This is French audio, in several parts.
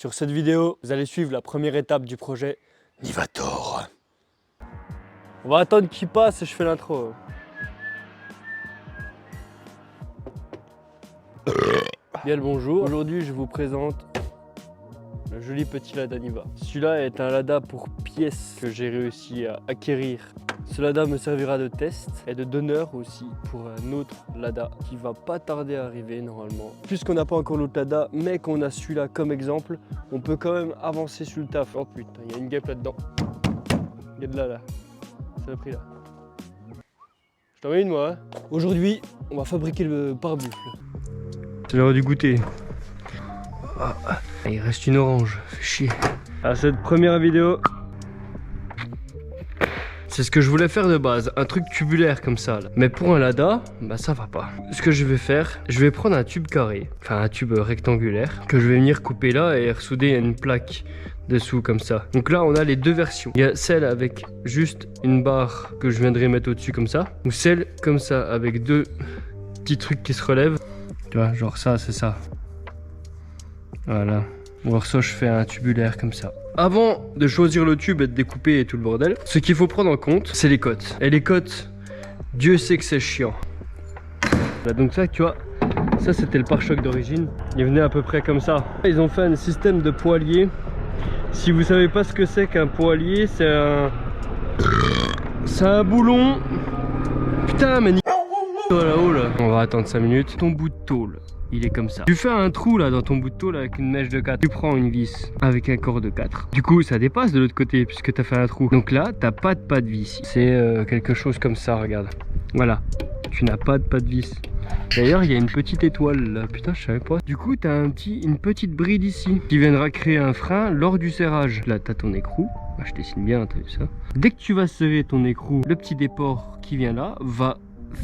Sur cette vidéo, vous allez suivre la première étape du projet Nivator. On va attendre qu'il passe et je fais l'intro. Bien le bonjour. Aujourd'hui, je vous présente le joli petit Lada Niva. Celui-là est un Lada pour pièces que j'ai réussi à acquérir. Ce Lada me servira de test et de donneur aussi pour un autre Lada qui va pas tarder à arriver normalement. Puisqu'on n'a pas encore l'autre Lada, mais qu'on a celui-là comme exemple, on peut quand même avancer sur le taf. Oh putain, il y a une guêpe là-dedans. Il y a de là. C'est le prix là. Je t'en mets une moi. Hein. Aujourd'hui, on va fabriquer le pare-buffle. C'est l'heure du goûter. Ah, il reste une orange, fait chier. À cette première vidéo, c'est ce que je voulais faire de base, un truc tubulaire comme ça là. Mais pour un Lada, bah ça va pas. Ce que je vais faire, je vais prendre un tube carré, enfin un tube rectangulaire, que je vais venir couper là et ressouder une plaque dessous comme ça. Donc là on a les deux versions. Il y a celle avec juste une barre que je viendrai mettre au-dessus comme ça, ou celle comme ça avec deux petits trucs qui se relèvent. Tu vois, genre ça, c'est ça. Voilà. Ou alors ça, je fais un tubulaire comme ça. Avant de choisir le tube et de découper et tout le bordel, ce qu'il faut prendre en compte, c'est les cotes. Et les cotes, Dieu sait que c'est chiant. Là, donc ça, tu vois, ça c'était le pare-choc d'origine. Il venait à peu près comme ça. Ils ont fait un système de poilier. Si vous savez pas ce que c'est qu'un poilier, c'est un boulon. Putain, mais là-haut là. On va attendre 5 minutes. Ton bout de tôle, il est comme ça. Tu fais un trou là dans ton bout de tôle avec une mèche de 4. Tu prends une vis avec un corps de 4. Du coup, ça dépasse de l'autre côté puisque tu as fait un trou. Donc là, t'as pas de vis. C'est quelque chose comme ça, regarde. Voilà. Tu n'as pas de vis. D'ailleurs, il y a une petite étoile là. Putain, je savais pas. Du coup, tu as une petite bride ici qui viendra créer un frein lors du serrage. Là, tu as ton écrou. Bah, je dessine bien, t'as vu ça. Dès que tu vas serrer ton écrou, le petit déport qui vient là va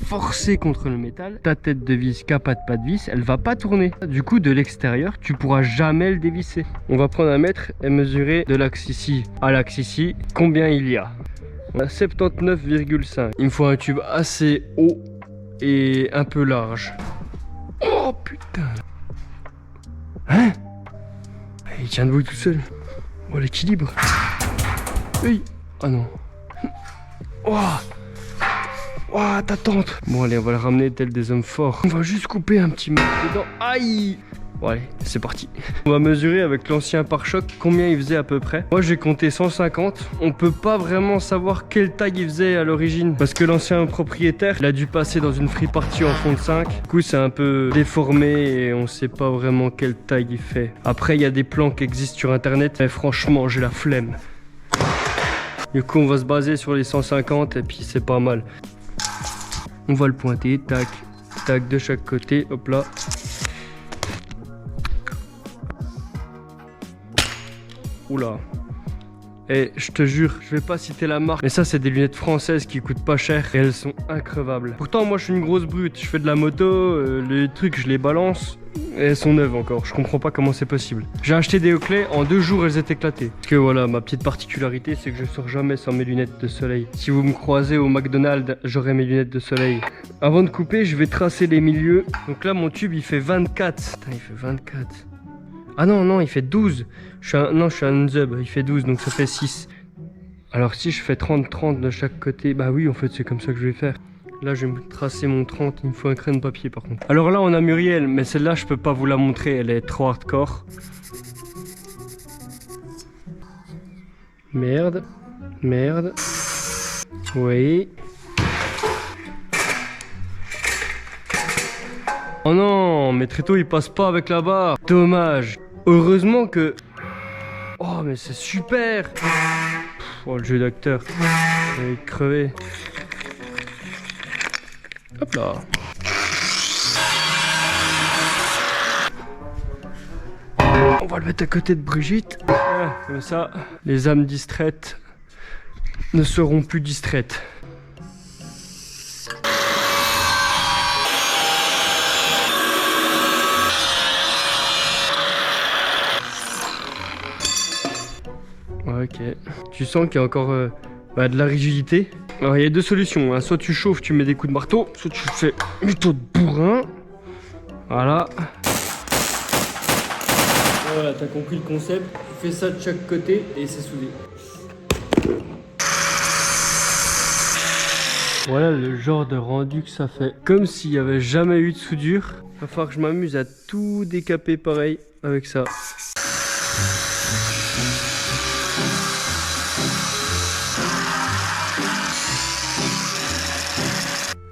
forcer contre le métal. Ta tête de vis qui n'a pas de vis, elle va pas tourner. Du coup, de l'extérieur, tu pourras jamais le dévisser. On va prendre un mètre et mesurer de l'axe ici à l'axe ici combien il y a. On a 79,5. Il me faut un tube assez haut et un peu large. Oh putain. Hein? Il tient debout tout seul. Oh, l'équilibre. Oui. Oh non. Oh. Oh, ta tante. Bon allez, on va le ramener tel des hommes forts. On va juste couper un petit mètre dedans. Aïe. Bon allez, c'est parti. On va mesurer avec l'ancien pare-choc combien il faisait à peu près. Moi j'ai compté 150. On peut pas vraiment savoir quelle taille il faisait à l'origine. Parce que l'ancien propriétaire, il a dû passer dans une free party en fond de 5. Du coup c'est un peu déformé et on sait pas vraiment quelle taille il fait. Après il y a des plans qui existent sur internet. Mais franchement j'ai la flemme. Du coup on va se baser sur les 150 et puis c'est pas mal. On va le pointer, tac, tac, de chaque côté, hop là. Oula. Et je te jure, je vais pas citer la marque, mais ça c'est des lunettes françaises qui coûtent pas cher et elles sont increvables. Pourtant moi je suis une grosse brute, je fais de la moto, les trucs je les balance et elles sont neuves encore, je comprends pas comment c'est possible. J'ai acheté des Oakley, en 2 jours elles étaient éclatées. Parce que voilà, ma petite particularité c'est que je sors jamais sans mes lunettes de soleil. Si vous me croisez au McDonald's, j'aurai mes lunettes de soleil. Avant de couper, je vais tracer les milieux. Donc là mon tube il fait 24. Putain, il fait 24. Ah non, il fait 12. Je suis un zub, il fait 12, donc ça fait 6. Alors si je fais 30-30 de chaque côté, bah oui, en fait, c'est comme ça que je vais faire. Là, je vais me tracer mon 30, il me faut un crayon de papier par contre. Alors là, on a Muriel, mais celle-là, je peux pas vous la montrer, elle est trop hardcore. Merde. Oui. Oh non, mes tréteaux ils passent pas avec la barre. Dommage. Heureusement que... Oh mais c'est super. Oh le jeu d'acteur. Il est crevé. Hop là. On va le mettre à côté de Brigitte. Voilà, comme ça, les âmes distraites ne seront plus distraites. Ok. Tu sens qu'il y a encore de la rigidité. Alors il y a deux solutions, hein. Soit tu chauffes, tu mets des coups de marteau, soit tu fais plutôt de bourrin. Voilà. Voilà, t'as compris le concept. Tu fais ça de chaque côté et c'est soudé. Voilà le genre de rendu que ça fait. Comme s'il n'y avait jamais eu de soudure. Il va falloir que je m'amuse à tout décaper pareil avec ça.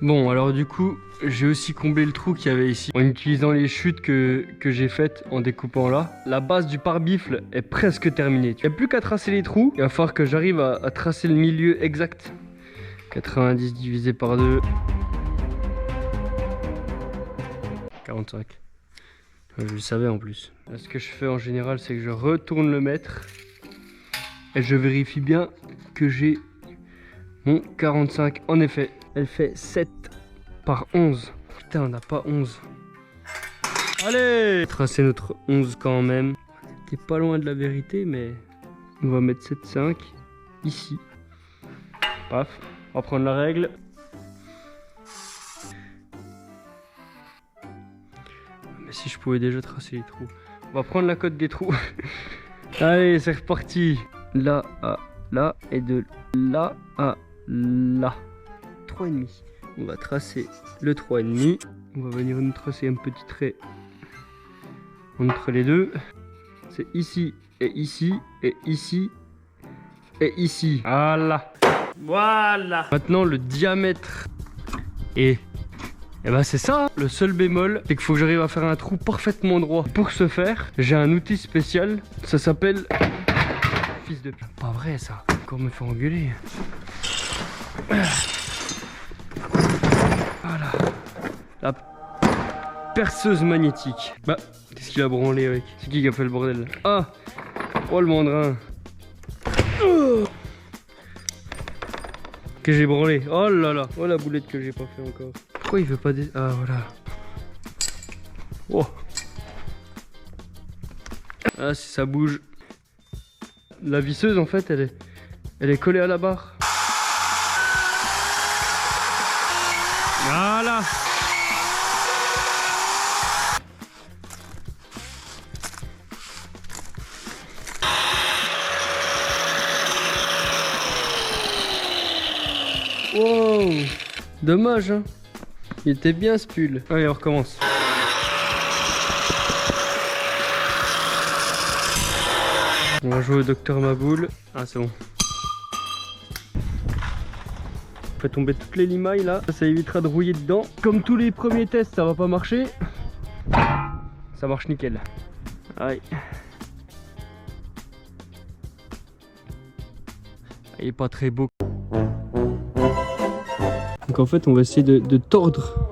Bon, alors du coup, j'ai aussi comblé le trou qu'il y avait ici en utilisant les chutes que j'ai faites en découpant là. La base du pare-bifle est presque terminée. Il n'y a plus qu'à tracer les trous. Il va falloir que j'arrive à tracer le milieu exact. 90 divisé par 2. 45. Je le savais en plus. Là, ce que je fais en général, c'est que je retourne le mètre. Et je vérifie bien que j'ai mon 45. En effet, elle fait 7 par 11. Putain, on n'a pas 11. Allez! Tracer notre 11 quand même. T'es pas loin de la vérité, mais on va mettre 7,5 ici. Paf. On va prendre la règle. Mais si je pouvais déjà tracer les trous. On va prendre la cote des trous. Allez, c'est reparti. Là à là et de là à là. 3,5. On va tracer le 3,5. On va venir nous tracer un petit trait entre les deux. C'est ici et ici et ici et ici. Voilà. Voilà. Maintenant le diamètre et ben c'est ça. Le seul bémol, c'est qu'il faut que j'arrive à faire un trou parfaitement droit. Pour ce faire, j'ai un outil spécial. Ça s'appelle fils de pute. Pas vrai ça. Encore me faire engueuler. Voilà. La perceuse magnétique. Bah, qu'est-ce qu'il a branlé avec? C'est qui a fait le bordel? Ah. Oh le mandrin. Que j'ai branlé. Oh là là. Oh la boulette que j'ai pas fait encore. Pourquoi il veut pas des... Ah voilà. Oh. Ah si ça bouge. La visseuse en fait elle est collée à la barre. Voilà. Wow. Dommage hein. Il était bien ce pull. Allez on recommence. On va jouer au docteur Maboul. Ah c'est bon. On fait tomber toutes les limailles là. Ça évitera de rouiller dedans. Comme tous les premiers tests ça va pas marcher. Ça marche nickel. Aïe. Il est pas très beau. Donc en fait on va essayer de tordre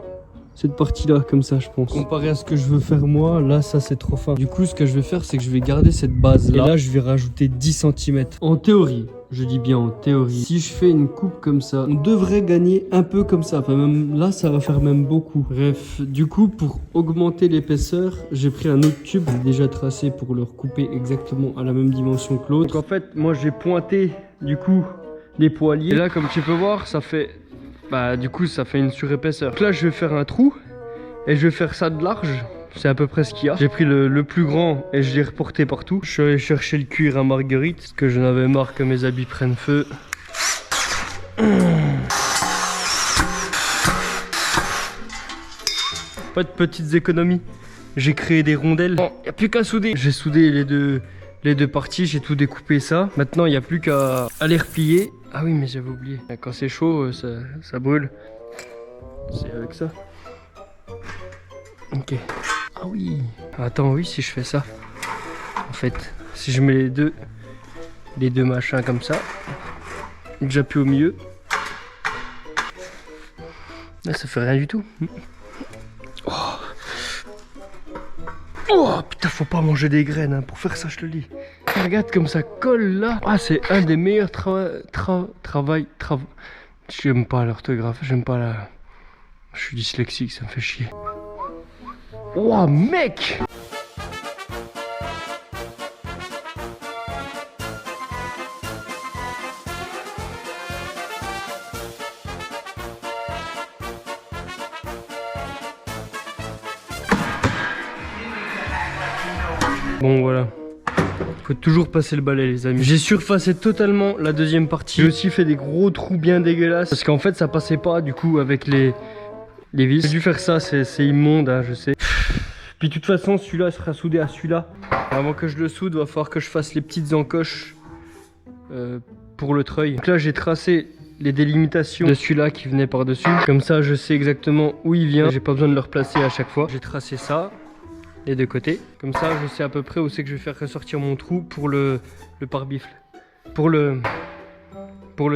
cette partie là comme ça je pense. Comparé à ce que je veux faire moi, là ça c'est trop fin. Du coup ce que je vais faire c'est que je vais garder cette base là. Et là je vais rajouter 10 cm. En théorie, je dis bien en théorie, si je fais une coupe comme ça, on devrait gagner un peu comme ça. Enfin même là ça va faire même beaucoup. Bref, du coup pour augmenter l'épaisseur, j'ai pris un autre tube déjà tracé pour le recouper exactement à la même dimension que l'autre. Donc en fait moi j'ai pointé du coup les poiliers. Et là comme tu peux voir ça fait... Bah du coup ça fait une surépaisseur. Donc là je vais faire un trou et je vais faire ça de large. C'est à peu près ce qu'il y a. J'ai pris le plus grand et je l'ai reporté partout. Je suis allé chercher le cuir à marguerite parce que je n'avais marre que mes habits prennent feu. Pas de petites économies. J'ai créé des rondelles. Bon, il n'y a plus qu'à souder. J'ai soudé les deux parties, j'ai tout découpé ça. Maintenant il n'y a plus qu'à les replier. Ah oui mais j'avais oublié. Quand c'est chaud ça brûle. C'est avec ça. Ok. Ah oui. Attends oui si je fais ça. En fait si je mets les deux machins comme ça. J'appuie au milieu. Là ça fait rien du tout. Oh. Oh putain faut pas manger des graines hein. Pour faire ça je te le dis. Regarde comme ça colle là. Ah c'est un des meilleurs travail. J'aime pas l'orthographe, j'aime pas la... Je suis dyslexique, ça me fait chier. Oh mec. Bon voilà. Faut toujours passer le balai les amis. J'ai surfacé totalement la deuxième partie. J'ai aussi fait des gros trous bien dégueulasses. Parce qu'en fait ça passait pas du coup avec les vis. J'ai dû faire ça, c'est immonde hein, je sais. Puis de toute façon celui-là sera soudé à celui-là. Avant que je le soude, va falloir que je fasse les petites encoches pour le treuil. Donc là j'ai tracé les délimitations de celui-là qui venait par dessus. Comme ça je sais exactement où il vient. J'ai pas besoin de le replacer à chaque fois. J'ai tracé ça. Les deux côtés, comme ça je sais à peu près où c'est que je vais faire ressortir mon trou pour le pare-bifle, pour le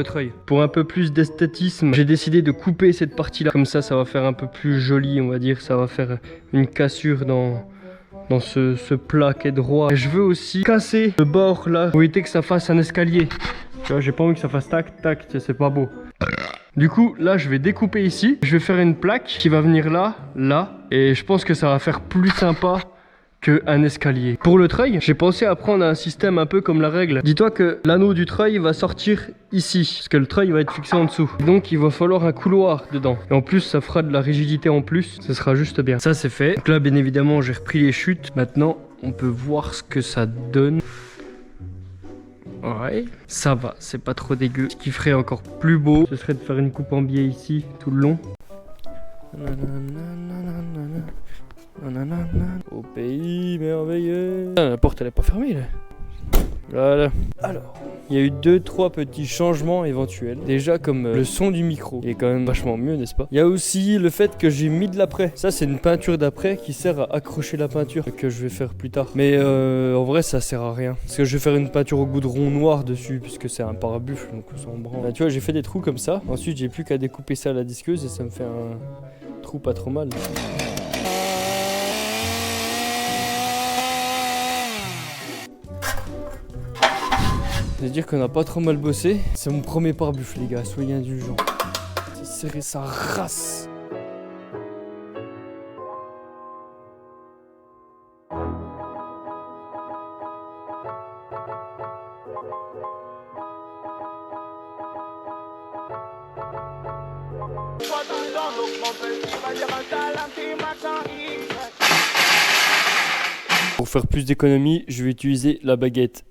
treuil. Pour un peu plus d'esthétisme, j'ai décidé de couper cette partie là, comme ça ça va faire un peu plus joli on va dire, ça va faire une cassure dans ce plat qui est droit. Et je veux aussi casser le bord là pour éviter que ça fasse un escalier, tu vois, j'ai pas envie que ça fasse tac tac, c'est pas beau. Du coup, là, je vais découper ici. Je vais faire une plaque qui va venir là, là. Et je pense que ça va faire plus sympa qu'un escalier. Pour le treuil, j'ai pensé à prendre un système un peu comme la règle. Dis-toi que l'anneau du treuil va sortir ici. Parce que le treuil va être fixé en dessous. Donc, il va falloir un couloir dedans. Et en plus, ça fera de la rigidité en plus. Ce sera juste bien. Ça, c'est fait. Donc là, bien évidemment, j'ai repris les chutes. Maintenant, on peut voir ce que ça donne. Ouais, ça va, c'est pas trop dégueu. Ce qui ferait encore plus beau, ce serait de faire une coupe en biais ici, tout le long. Au pays merveilleux. Ah, la porte elle est pas fermée là. Voilà. Alors, il y a eu 2-3 petits changements éventuels. Déjà comme le son du micro, il est quand même vachement mieux, n'est-ce pas? Il y a aussi le fait que j'ai mis de l'après. Ça c'est une peinture d'après qui sert à accrocher la peinture que je vais faire plus tard. Mais en vrai ça sert à rien. Parce que je vais faire une peinture au goudron noir dessus puisque c'est un pare-buffle donc on s'en branle. Là, tu vois j'ai fait des trous comme ça. Ensuite j'ai plus qu'à découper ça à la disqueuse et ça me fait un trou pas trop mal. C'est-à-dire qu'on a pas trop mal bossé. C'est mon premier pare-buffle les gars, soyez indulgents. C'est serré sa race. Pour faire plus d'économie, je vais utiliser la baguette.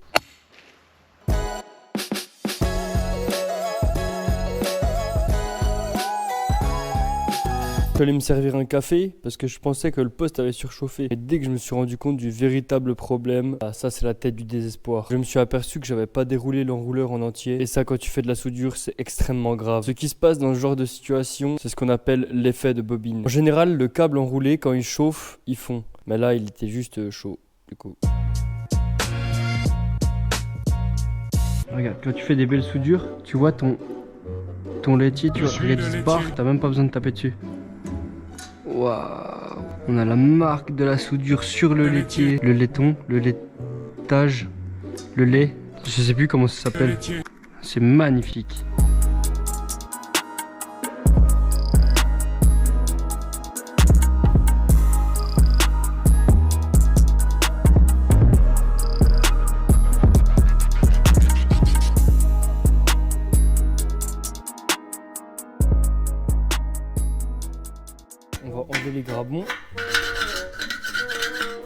Je suis allé me servir un café parce que je pensais que le poste avait surchauffé. Et dès que je me suis rendu compte du véritable problème, ça c'est la tête du désespoir. Je me suis aperçu que j'avais pas déroulé l'enrouleur en entier. Et ça quand tu fais de la soudure c'est extrêmement grave. Ce qui se passe dans ce genre de situation, c'est ce qu'on appelle l'effet de bobine. En général le câble enroulé quand il chauffe, il fond. Mais là il était juste chaud du coup. Regarde, quand tu fais des belles soudures, tu vois ton laitier, tu vois, il se barre, t'as même pas besoin de taper dessus. Waouh, on a la marque de la soudure sur le laitier, le laiton, le laitage, le lait, je sais plus comment ça s'appelle. C'est magnifique. On va enlever les grabons.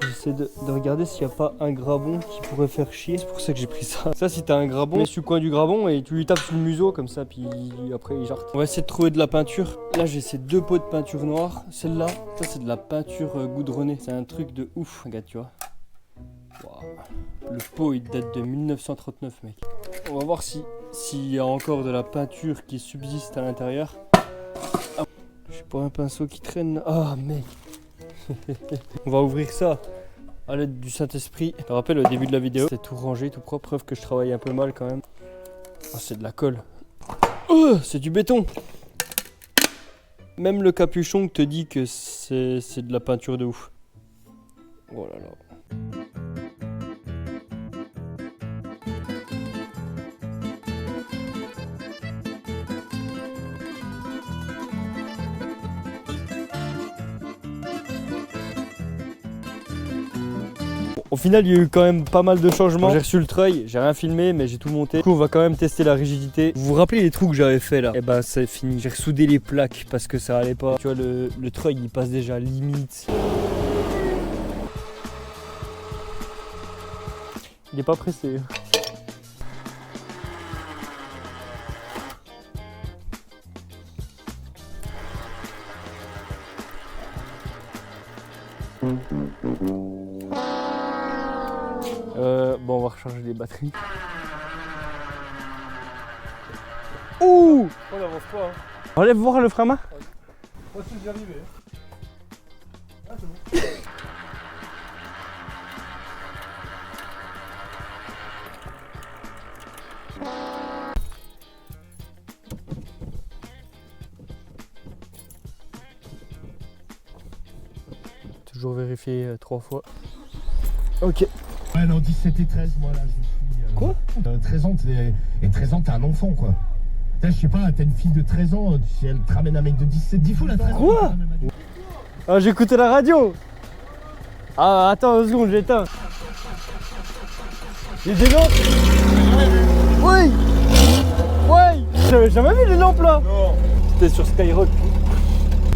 J'essaie de regarder s'il n'y a pas un grabon qui pourrait faire chier. C'est pour ça que j'ai pris ça. Ça, si t'as un grabon, mets sur le coin du grabon et tu lui tapes sur le museau comme ça, puis après il jarte. On va essayer de trouver de la peinture. Là, j'ai ces 2 pots de peinture noire. Celle-là, ça c'est de la peinture goudronnée. C'est un truc de ouf, regarde, tu vois. Wow. Le pot, il date de 1939, mec. On va voir s'il y a encore de la peinture qui subsiste à l'intérieur. J'ai pas un pinceau qui traîne. Ah mec. On va ouvrir ça à l'aide du Saint-Esprit. Je te rappelle au début de la vidéo, c'était tout rangé, tout propre. Preuve que je travaille un peu mal quand même. Ah, c'est de la colle. Oh, c'est du béton. Même le capuchon te dit que c'est de la peinture de ouf. Oh là là. Au final, il y a eu quand même pas mal de changements. J'ai reçu le treuil, j'ai rien filmé, mais j'ai tout monté. Du coup, on va quand même tester la rigidité. Vous vous rappelez les trous que j'avais fait là? Et ben, c'est fini. J'ai ressoudé les plaques parce que ça allait pas. Tu vois, le treuil, il passe déjà limite. Il est pas pressé. Bon, on va recharger les batteries. Ouh! On n'avance pas. Hein. Enlève voir le frein à main. Moi, je suis déjà arrivé. Ah, c'est bon. Toujours vérifier 3 fois. Ok. Ouais, non, 17 et 13, moi là, je suis. Quoi 13 ans, et 13 ans, t'es un enfant, quoi. Là, je sais pas, t'as une fille de 13 ans, si elle te ramène un mec de 17, 10 fois la 13 ans. Quoi Ah, j'ai écouté la radio. Ah, attends 2 secondes, j'éteins. Il y a des lampes. Oui. Oui. J'avais jamais vu les lampes là. Non. C'était sur Skyrock.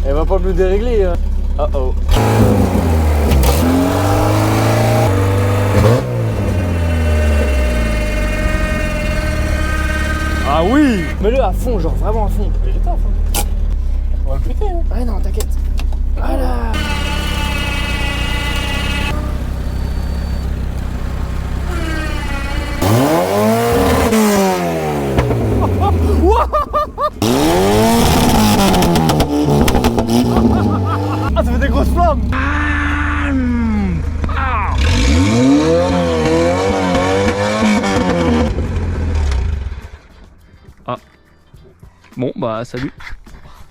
Elle va pas me le dérégler. Hein. Oh oh. Ah oui. Mets-le à fond, genre vraiment à fond. Il est taf, hein. On va le péter, hein. Ouais non, t'inquiète. Voilà. Ah, ça fait des grosses flammes. Ah. Bon bah salut.